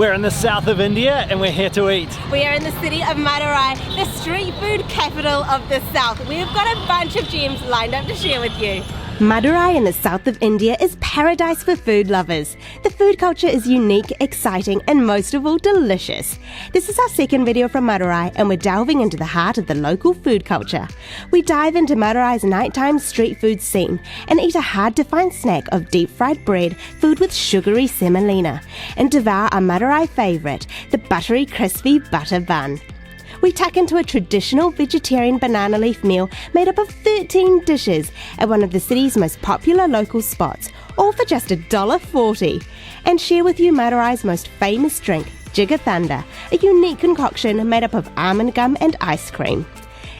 We're in the south of India and we're here to eat. We are in the city of Madurai, the street food capital of the south. We've got a bunch of gems lined up to share with you. Madurai in the south of India is paradise for food lovers. The food culture is unique, exciting, and most of all, delicious. This is our second video from Madurai, and we're delving into the heart of the local food culture. We dive into Madurai's nighttime street food scene and eat a hard-to-find snack of deep-fried bread filled with sugary semolina, and devour our Madurai favourite, the buttery, crispy butter bun. We tuck into a traditional vegetarian banana leaf meal made up of 13 dishes at one of the city's most popular local spots, all for just $1.40, and share with you Madurai's most famous drink, jigarthanda, a unique concoction made up of almond gum and ice cream.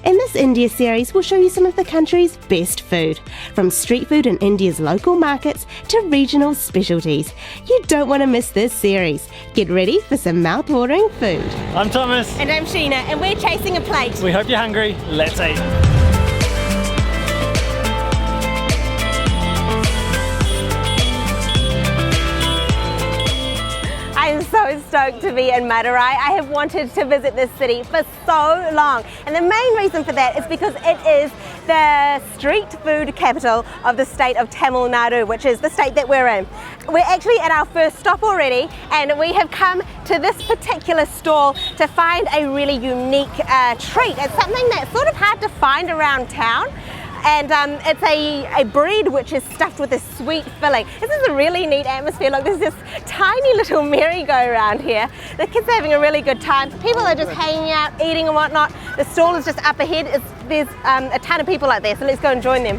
In this India series, we'll show you some of the country's best food, from street food in India's local markets to regional specialties. You don't want to miss this series. Get ready for some mouth-watering food. I'm Thomas. And I'm Sheena, and we're chasing a plate. We hope you're hungry. Let's eat. I am so stoked to be in Madurai. I have wanted to visit this city for so long, and the main reason for that is because it is the street food capital of the state of Tamil Nadu, which is the state that we're in. We're actually at our first stop already, and we have come to this particular stall to find a really unique treat. It's something that's sort of hard to find around town. And it's a bread which is stuffed with a sweet filling. This is a really neat atmosphere. Look, there's this tiny little merry-go-round here. The kids are having a really good time. People are just hanging out, eating and whatnot. The stall is just up ahead. There's a ton of people out there, so let's go and join them.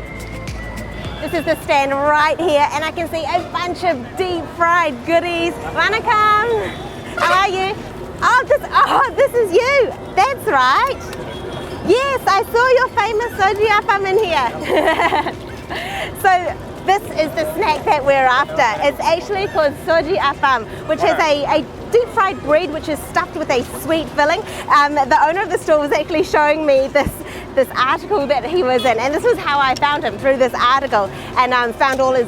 This is the stand right here, and I can see a bunch of deep-fried goodies. Vanakkam! How are you? Oh, this is you. That's right. Yes, I saw your famous Sojji appam in here. So this is the snack that we're after. It's actually called Sojji appam, which is a deep-fried bread which is stuffed with a sweet filling. The owner of the store was actually showing me this article that he was in, and this was how I found him, through this article, and found all his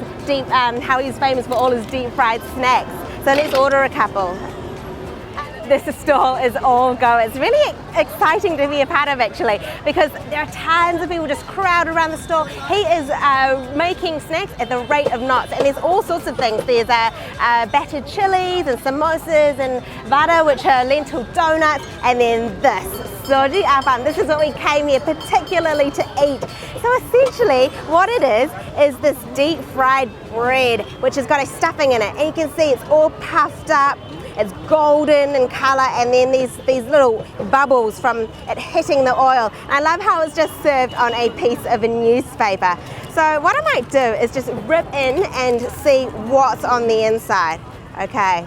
how he's famous for all his deep-fried snacks. So let's order a couple. This stall is all go. It's really exciting to be a part of, actually, because there are tons of people just crowd around the stall. He is making snacks at the rate of knots, and there's all sorts of things. There's battered chilies and samosas and vada, which are lentil donuts, and then this Sojji appam. This is what we came here particularly to eat. So essentially what it is this deep fried bread which has got a stuffing in it, and you can see it's all puffed up. It's golden in colour, and then these little bubbles from it hitting the oil. And I love how it's just served on a piece of a newspaper. So what I might do is just rip in and see what's on the inside. Okay,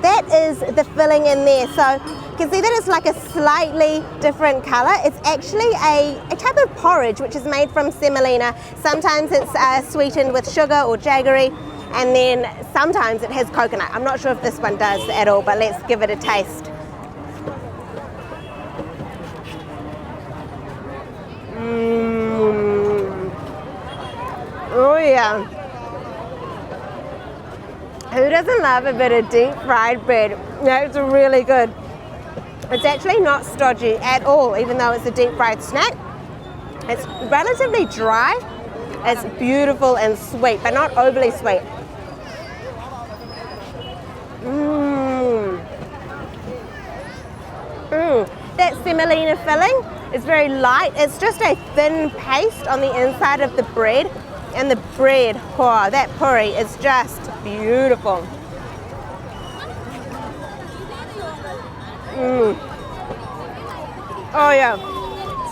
that is the filling in there. So you can see that it's like a slightly different colour. It's actually a type of porridge which is made from semolina. Sometimes it's sweetened with sugar or jaggery, and then sometimes it has coconut. I'm not sure if this one does at all, but let's give it a taste. Oh yeah. Who doesn't love a bit of deep fried bread? That's really good. It's actually not stodgy at all, even though it's a deep fried snack. It's relatively dry. It's beautiful and sweet, but not overly sweet. That semolina filling is very light. It's just a thin paste on the inside of the bread, and the bread, oh, that puri is just beautiful. Oh yeah,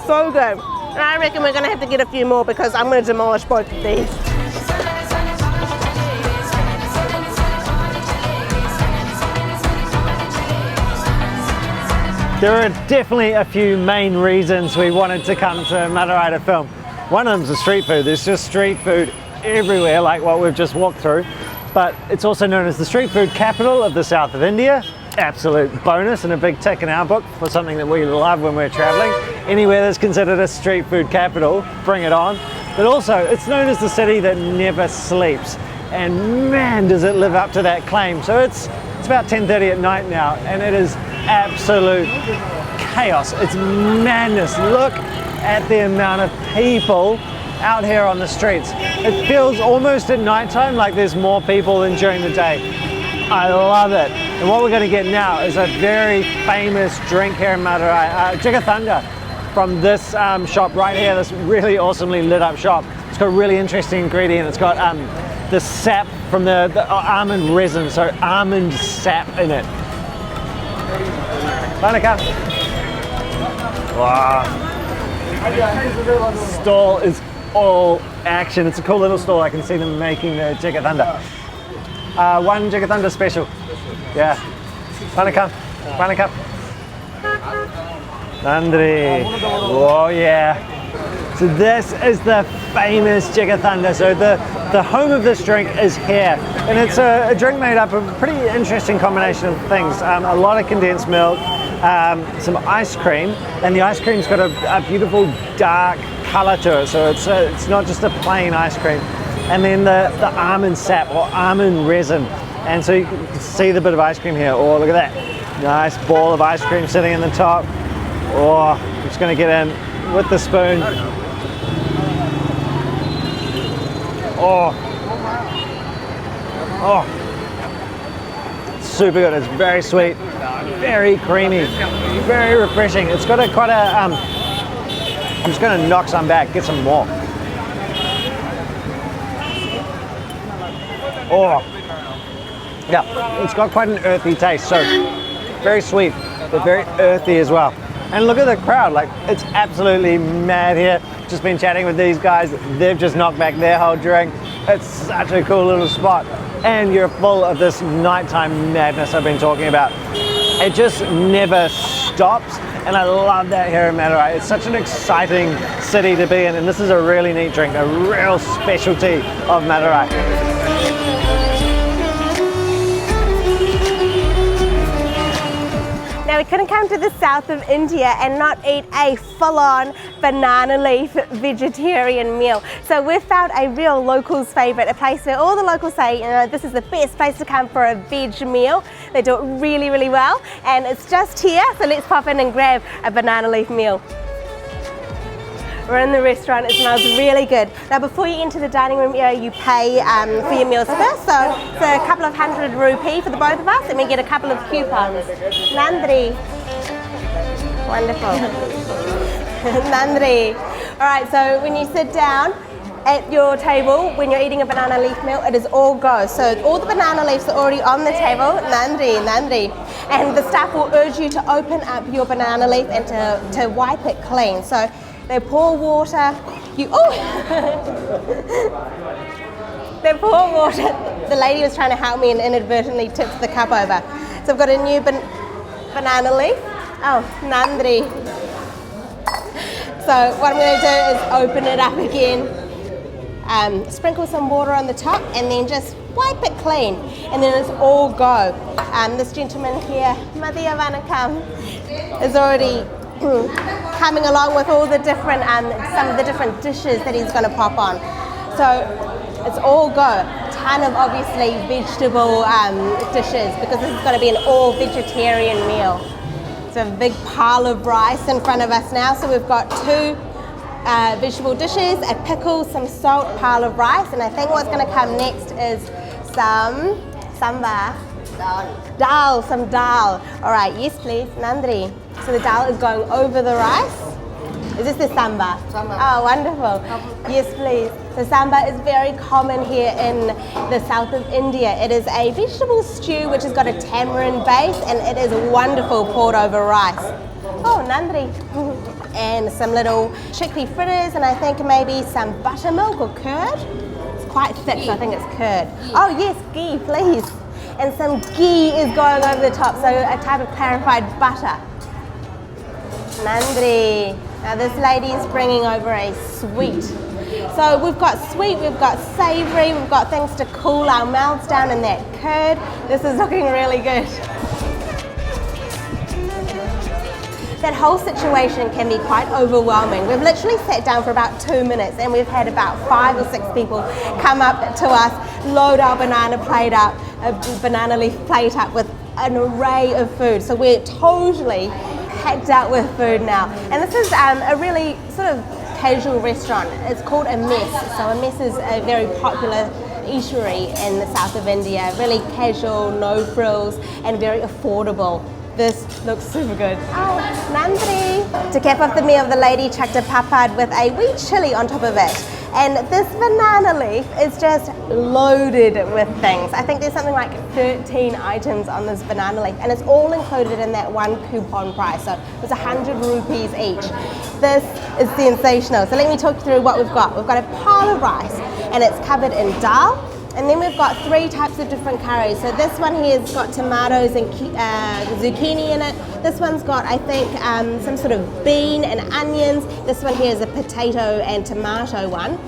so good. And I reckon we're gonna have to get a few more because I'm gonna demolish both of these. There are definitely a few main reasons we wanted to come to Madurai to film. One of them is the street food. There's just street food everywhere, like what we've just walked through. But it's also known as the street food capital of the south of India. Absolute bonus and a big tick in our book for something that we love when we're traveling. Anywhere that's considered a street food capital, bring it on. But also, it's known as the city that never sleeps. And man, does it live up to that claim. So it's It's about 10:30 at night now, and it is absolute chaos. It's madness. Look at the amount of people out here on the streets. It feels almost at nighttime like there's more people than during the day. I love it. And what we're going to get now is a very famous drink here in Madurai, jigarthanda, from this shop right here, this really awesomely lit up shop. It's got a really interesting ingredient. It's got the sap from the almond resin, so almond sap in it. Manaka. Wow. Stall is all action. It's a cool little stall. I can see them making the jigarthanda. One jigarthanda special. Yeah. Manaka. Manaka. Nandri. Oh yeah. So this is the famous jigarthanda. So the home of this drink is here, and it's a drink made up of a pretty interesting combination of things. A lot of condensed milk, some ice cream, and the ice cream's got a beautiful dark color to it. So it's not just a plain ice cream. And then the almond sap or almond resin. And so you can see the bit of ice cream here. Oh, look at that. Nice ball of ice cream sitting in the top. Oh, I'm just going to get in with the spoon. Oh. Oh. Super good. It's very sweet, very creamy, very refreshing. It's got quite a, I'm just going to knock some back, get some more. Oh, yeah, it's got quite an earthy taste, so very sweet, but very earthy as well. And look at the crowd, like it's absolutely mad here. Just been chatting with these guys, they've just knocked back their whole drink. It's such a cool little spot. And you're full of this nighttime madness I've been talking about. It just never stops, and I love that here in Madurai. It's such an exciting city to be in, and this is a really neat drink, a real specialty of Madurai. Now we couldn't come to the south of India and not eat a full-on banana leaf vegetarian meal. So we've found a real locals favourite, a place where all the locals say, you know, this is the best place to come for a veg meal. They do it really, really well, and it's just here, so let's pop in and grab a banana leaf meal. We're in the restaurant, it smells really good. Now before you enter the dining room area, you pay for your meals first. So it's a couple of 100 rupee for the both of us, and we get a couple of coupons. Nandri. Wonderful. Nandri. All right, so when you sit down at your table, when you're eating a banana leaf meal, it is all go. So all the banana leaves are already on the table. Nandri, Nandri. And the staff will urge you to open up your banana leaf and to wipe it clean. So they pour water, they pour water. The lady was trying to help me and inadvertently tipped the cup over. So I've got a new banana leaf. Oh, Nandri. So what I'm going to do is open it up again, sprinkle some water on the top, and then just wipe it clean. And then it's all go. This gentleman here, Madhya Vanakam, is already coming along with all the different, some of the different dishes that he's going to pop on. So it's all go. A ton of obviously vegetable dishes, because this is going to be an all vegetarian meal. It's a big pile of rice in front of us now. So we've got two vegetable dishes, a pickle, some salt, pile of rice, and I think what's going to come next is some sambar. Dal, some dal. All right, yes please, Nandri. So the dal is going over the rice. Is this the sambar? Sambar. Oh, wonderful. Yes please. So sambar is very common here in the south of India. It is a vegetable stew which has got a tamarind base, and it is wonderful poured over rice. Oh, Nandri. And some little chickpea fritters, and I think maybe some buttermilk or curd. It's quite thick, so I think it's curd. Oh yes, ghee please. And some ghee is going over the top, so a type of clarified butter. Nandri. Now this lady is bringing over a sweet. So we've got sweet, we've got savoury, we've got things to cool our mouths down in that curd. This is looking really good. That whole situation can be quite overwhelming. We've literally sat down for about 2 minutes, and we've had about 5 or 6 people come up to us, load our banana plate up, a banana leaf plate up with an array of food. So we're totally packed out with food now. And this is a really sort of casual restaurant. It's called a mess. So a mess is a very popular eatery in the south of India. Really casual, no frills, and very affordable. This looks super good. Oh, Nandri! To cap off the meal, the lady chucked a papad with a wee chilli on top of it. And this banana leaf is just loaded with things. I think there's something like 13 items on this banana leaf, and it's all included in that one coupon price. So it's 100 rupees each. This is sensational. So let me talk you through what we've got. We've got a pile of rice, and it's covered in dal. And then we've got 3 types of different curries. So this one here has got tomatoes and zucchini in it. This one's got, I think, some sort of bean and onions. This one here is a potato and tomato one.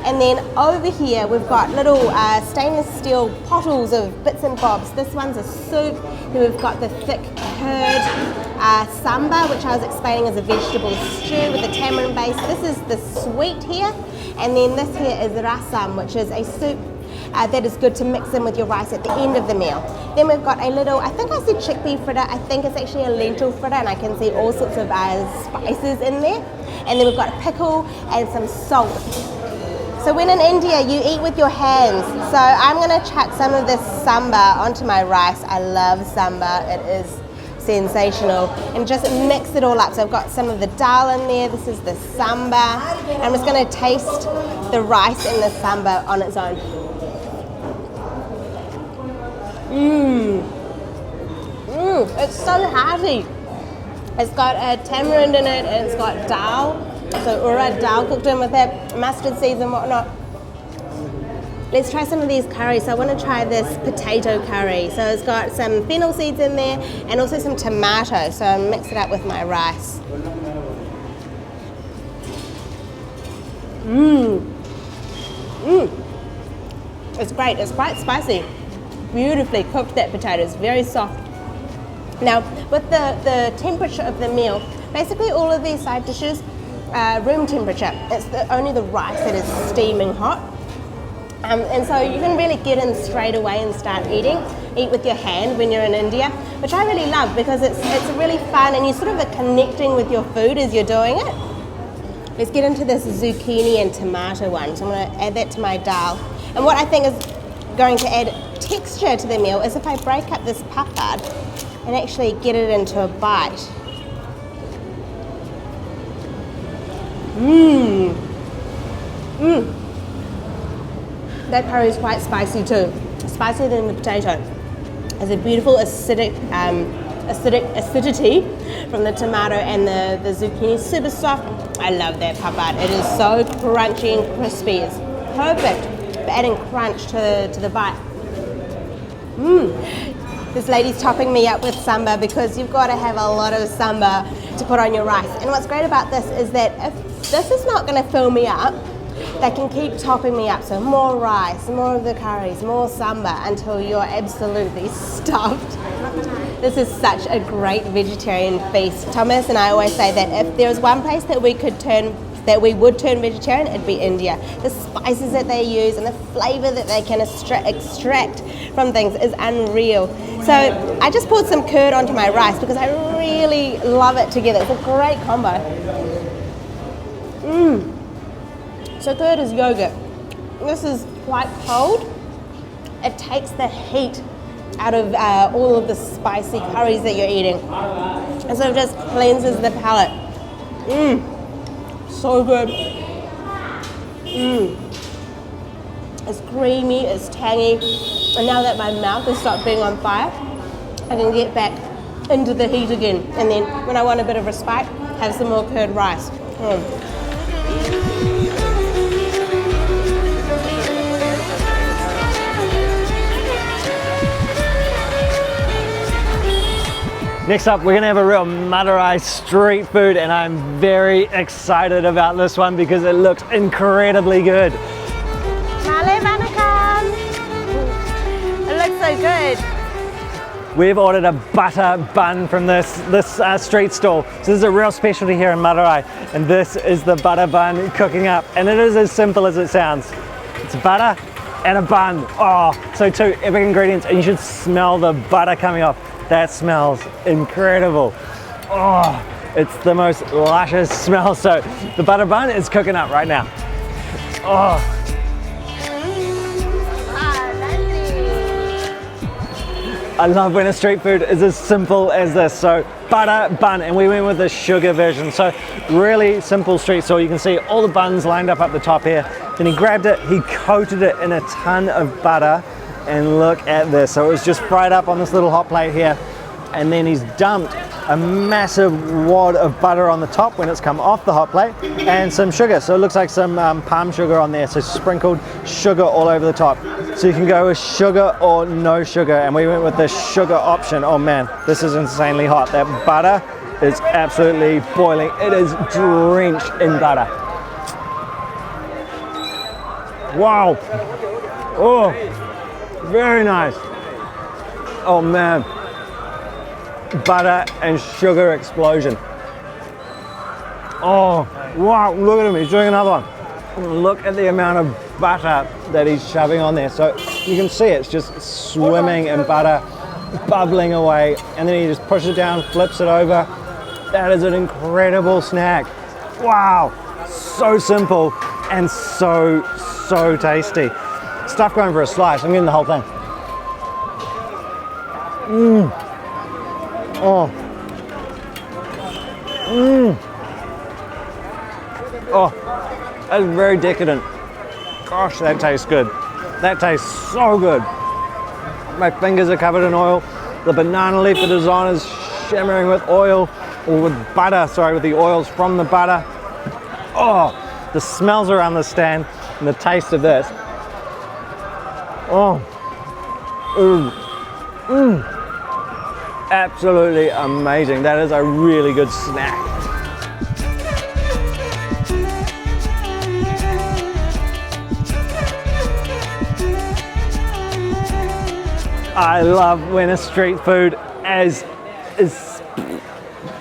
And then over here we've got little stainless steel bottles of bits and bobs. This one's a soup. Then we've got the thick curd samba, which I was explaining is a vegetable stew with a tamarind base. This is the sweet here. And then this here is rasam, which is a soup that is good to mix in with your rice at the end of the meal. Then we've got a little, I think I said chickpea fritter, I think it's actually a lentil fritter, and I can see all sorts of spices in there. And then we've got a pickle and some salt. So when in India, you eat with your hands. So I'm going to chuck some of this samba onto my rice. I love samba, it is sensational, and just mix it all up. So I've got some of the dal in there, this is the samba. I'm just going to taste the rice and the samba on its own. It's so hearty. It's got a tamarind in it, and it's got dal, so urad dal cooked in with it, mustard seeds and whatnot. Let's try some of these curries. So I want to try this potato curry. So it's got some fennel seeds in there and also some tomato. So I'll mix it up with my rice. It's great. It's quite spicy. Beautifully cooked, that potato is very soft. Now with the temperature of the meal, basically all of these side dishes room temperature. It's only the rice that is steaming hot, and so you can really get in straight away and start eating. Eat with your hand when you're in India, which I really love because it's really fun, and you sort of are connecting with your food as you're doing it. Let's get into this zucchini and tomato one. So I'm going to add that to my dal, and what I think is going to add texture to the meal is if I break up this papad and actually get it into a bite. That curry is quite spicy too, spicier than the potato. There's a beautiful acidity from the tomato and the zucchini, super soft. I love that papad. It is so crunchy and crispy. It's perfect for adding crunch to the bite. This lady's topping me up with samba because you've got to have a lot of samba to put on your rice. And what's great about this is that if this is not going to fill me up, they can keep topping me up. So more rice, more of the curries, more samba until you're absolutely stuffed. This is such a great vegetarian feast. Thomas and I always say that if there was one place that we would turn vegetarian, it'd be India. The spices that they use and the flavor that they can extract from things is unreal. So I just poured some curd onto my rice because I really love it together. It's a great combo. So curd is yogurt. This is quite cold. It takes the heat out of all of the spicy curries that you're eating. And so it just cleanses the palate. So good. It's creamy, it's tangy, and now that my mouth has stopped being on fire, I can get back into the heat again. And then when I want a bit of respite, have some more curd rice. Next up, we're gonna have a real Madurai street food, and I'm very excited about this one because it looks incredibly good. It looks so good. We've ordered a butter bun from this street stall. So this is a real specialty here in Madurai, and this is the butter bun cooking up, and it is as simple as it sounds. It's butter and a bun. Oh, so 2 epic ingredients, and you should smell the butter coming off. That smells incredible. Oh, it's the most luscious smell. So the butter bun is cooking up right now. Oh. I love when a street food is as simple as this. So butter bun, and we went with the sugar version. So really simple street stall. You can see all the buns lined up the top here. Then he grabbed it, he coated it in a ton of butter, and look at this. So it was just fried up on this little hot plate here, and then he's dumped a massive wad of butter on the top when it's come off the hot plate, and some sugar. So it looks like some palm sugar on there. So sprinkled sugar all over the top. So you can go with sugar or no sugar, and we went with the sugar option. Oh man, this is insanely hot. That butter is absolutely boiling. It is drenched in butter. Wow. Oh, very nice. Oh man. Butter and sugar explosion. Oh, wow, look at him, he's doing another one. Look at the amount of butter that he's shoving on there. So you can see it's just swimming in butter, bubbling away, and then he just pushes it down, flips it over. That is an incredible snack. Wow, so simple and so tasty. Stuff going for a slice, I'm getting the whole thing. Oh. Oh, that's very decadent. Gosh, that tastes good. That tastes so good. My fingers are covered in oil. The banana leaf it is on is shimmering with oil, or with butter, sorry, with the oils from the butter. Oh, the smells around the stand and the taste of this. Oh. Absolutely amazing. That is a really good snack. I love when a street food is